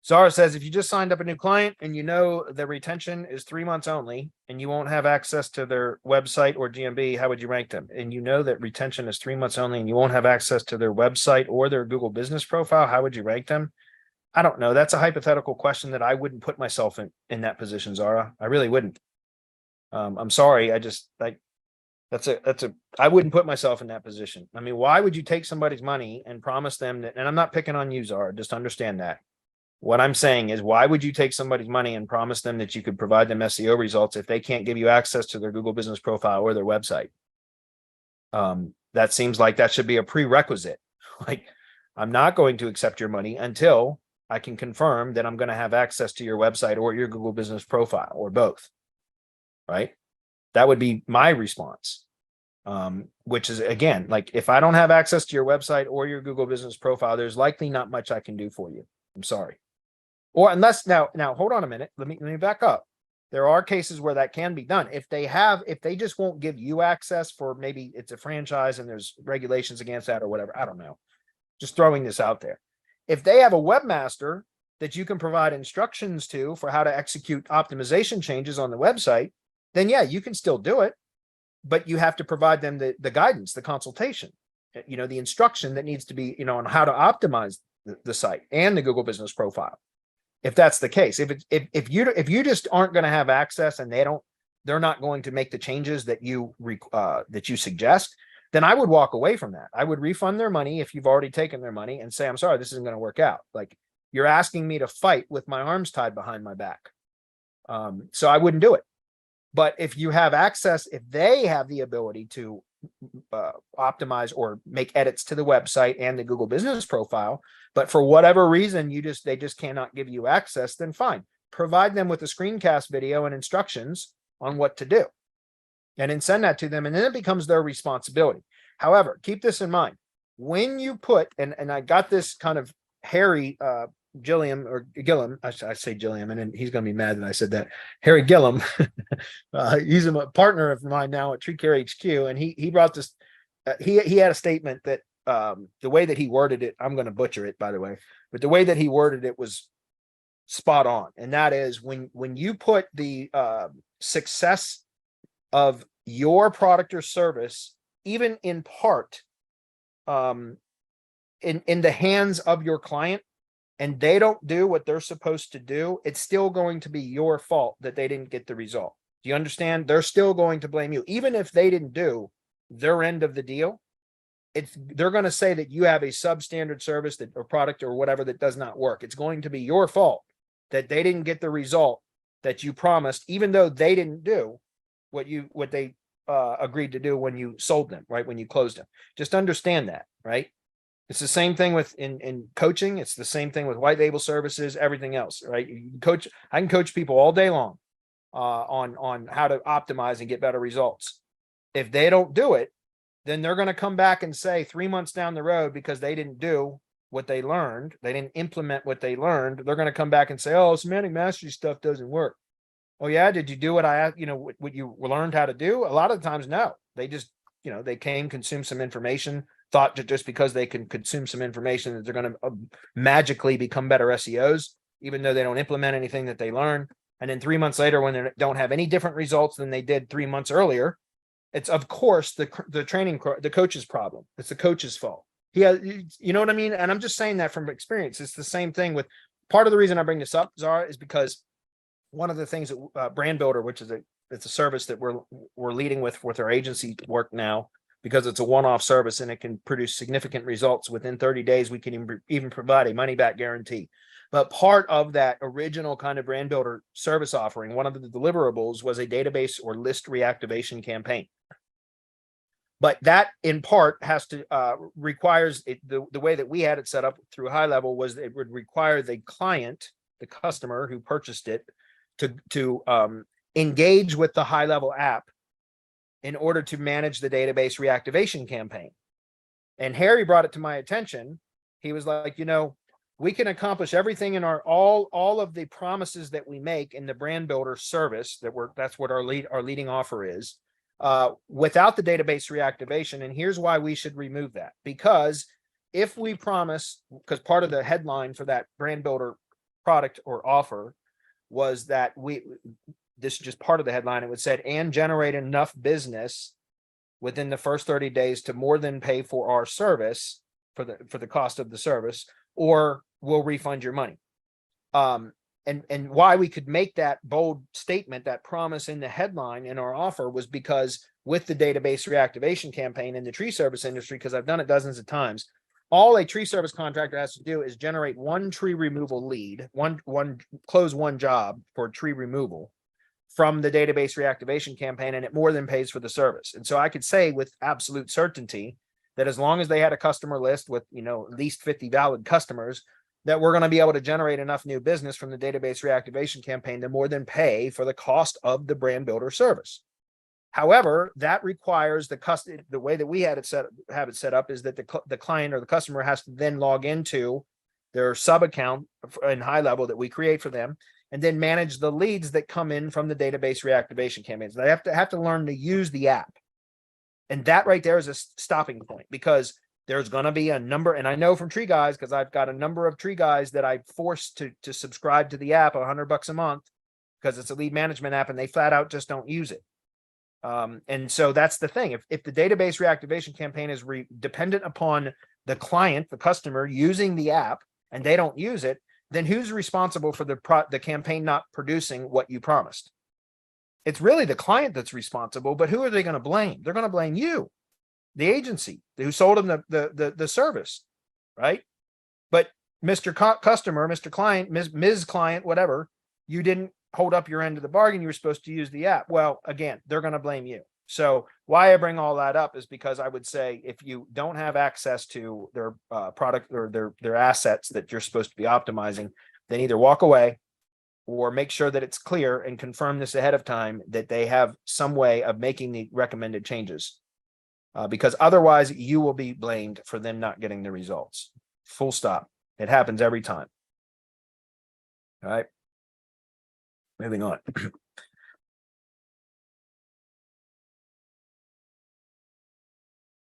Zara says, if you just signed up a new client and you know the retention is 3 months only and you won't have access to their website or GMB, how would you rank them? And you know that retention is 3 months only and you won't have access to their website or their Google business profile, how would you rank them? I don't know. That's a hypothetical question that I wouldn't put myself in that position, Zara. I really wouldn't. I'm sorry. I wouldn't put myself in that position. I mean, why would you take somebody's money and promise them that, and I'm not picking on you, Zara, just understand that. What I'm saying is, why would you take somebody's money and promise them that you could provide them SEO results if they can't give you access to their Google business profile or their website? That seems like that should be a prerequisite. Like, I'm not going to accept your money until I can confirm that I'm going to have access to your website or your Google business profile or both. Right? That would be my response. Which is, again, like, if I don't have access to your website or your Google business profile, there's likely not much I can do for you. I'm sorry. Or unless now hold on a minute. Let me back up. There are cases where that can be done. If they just won't give you access for, maybe it's a franchise and there's regulations against that or whatever. I don't know. Just throwing this out there. If they have a webmaster that you can provide instructions to for how to execute optimization changes on the website, then yeah, you can still do it, but you have to provide them the guidance, the consultation, the instruction that needs to be, on how to optimize the site and the Google business profile. If that's the case, if you just aren't going to have access and they're not going to make the changes that you suggest, then I would walk away from that. I would refund their money if you've already taken their money and say, I'm sorry, this isn't going to work out. Like, you're asking me to fight with my arms tied behind my back. So I wouldn't do it. But if you have access, if they have the ability to optimize or make edits to the website and the Google business profile, but for whatever reason they just cannot give you access, then fine. Provide them with a screencast video and instructions on what to do, and then send that to them, and then it becomes their responsibility. However, keep this in mind. When you put, and I got this kind of hairy Gilliam, I say Gilliam, and then he's going to be mad that I said that. Harry Gilliam, he's a partner of mine now at Tree Care HQ, and he brought this. He had a statement that the way that he worded it, I'm going to butcher it, by the way, but the way that he worded it was spot on, and that is, when you put the success of your product or service, even in part, in the hands of your client, and they don't do what they're supposed to do, it's still going to be your fault that they didn't get the result. Do you understand? They're still going to blame you. Even if they didn't do their end of the deal, they're going to say that you have a substandard service or product or whatever that does not work. It's going to be your fault that they didn't get the result that you promised, even though they didn't do what they agreed to do when you sold them, right? When you closed them. Just understand that, right? It's the same thing with in coaching. It's the same thing with white label services, everything else, right? I can coach people all day long on how to optimize and get better results. If they don't do it, then they're going to come back and say 3 months down the road, because they didn't do what they learned, they didn't implement what they learned, they're going to come back and say, oh, semantic mastery stuff doesn't work. Oh yeah, did you do what what you learned how to do? A lot of the times, no. They just, they came, consumed some information, thought that just because they can consume some information that they're going to magically become better SEOs, even though they don't implement anything that they learn. And then 3 months later, when they don't have any different results than they did 3 months earlier, it's, of course, the coach's problem. It's the coach's fault. You know what I mean? And I'm just saying that from experience. It's the same thing with, part of the reason I bring this up, Zara, is because one of the things that Brand Builder, which is it's a service that we're leading with our agency work now, because it's a one-off service and it can produce significant results within 30 days. We can even provide a money-back guarantee. But part of that original kind of Brand Builder service offering, one of the deliverables was a database or list reactivation campaign. But that, in part, has to requires it, the way that we had it set up through High Level was it would require the client, the customer who purchased it, to engage with the High Level app in order to manage the database reactivation campaign. And Harry brought it to my attention. He was like, we can accomplish everything in all of the promises that we make in the Brand Builder service, that's what our leading offer is, without the database reactivation. And here's why we should remove that. Because if we promise, because part of the headline for that Brand Builder product or offer was that this is just part of the headline. It would said, and generate enough business within the first 30 days to more than pay for our service for the cost of the service, or we'll refund your money. And why we could make that bold statement, that promise in the headline in our offer, was because with the database reactivation campaign in the tree service industry, because I've done it dozens of times, all a tree service contractor has to do is generate one tree removal lead, close one job for tree removal from the database reactivation campaign, and it more than pays for the service. And so I could say with absolute certainty that as long as they had a customer list with, at least 50 valid customers, that we're going to be able to generate enough new business from the database reactivation campaign to more than pay for the cost of the brand builder service. However, that requires the way that we have it set up is that the client or the customer has to then log into their sub account in high level that we create for them, and then manage the leads that come in from the database reactivation campaigns. They have to learn to use the app. And that right there is a stopping point, because there's going to be a number, and I know from Tree Guys, because I've got a number of Tree Guys that I forced to subscribe to the app $100 a month because it's a lead management app, and they flat out just don't use it. And so that's the thing. If the database reactivation campaign is dependent upon the client, the customer using the app, and they don't use it, then who's responsible for the campaign not producing what you promised? It's really the client that's responsible, but who are they going to blame? They're going to blame you, the agency who sold them the service, right? But Mr. Customer, Mr. Client, Ms. Client, whatever, you didn't hold up your end of the bargain. You were supposed to use the app. Well, again, they're going to blame you. So why I bring all that up is because I would say if you don't have access to their product or their assets that you're supposed to be optimizing, then either walk away or make sure that it's clear and confirm this ahead of time that they have some way of making the recommended changes. Because otherwise you will be blamed for them not getting the results. Full stop. It happens every time. All right. Moving on.